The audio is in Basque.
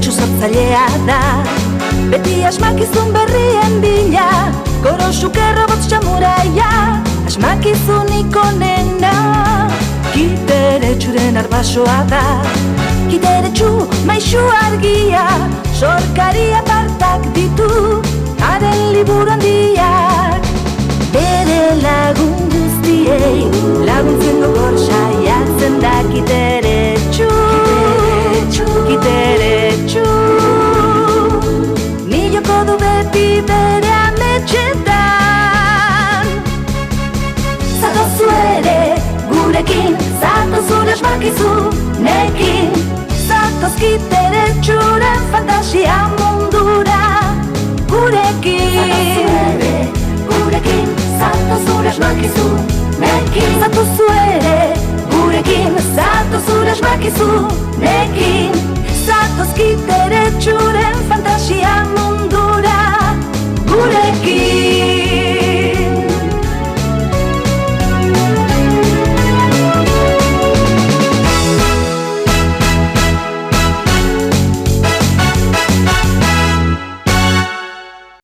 sortzailea da, beti asmakizun berrien bila, gorosuke robot samuraia, asmakizunik onena. Kiteretsuren arbasoa da, kiteretsu maixu argia, sorkari apartak ditu, haren liburu handiak. Bere lagun guztiei, laguntzen gogor saiatzen da kiteretsu, kiteretsu. Niloko du beti bere ametxetan. Zatozu ere gurekin, zatoz zure asmakizunekin, zatoz kiteretsuren fantasia mundura gurekin. Zatoz zure asmakizunekin, zatozu ere gurekin, zatoz zure asmakizunekin, zatoz kiteretsuren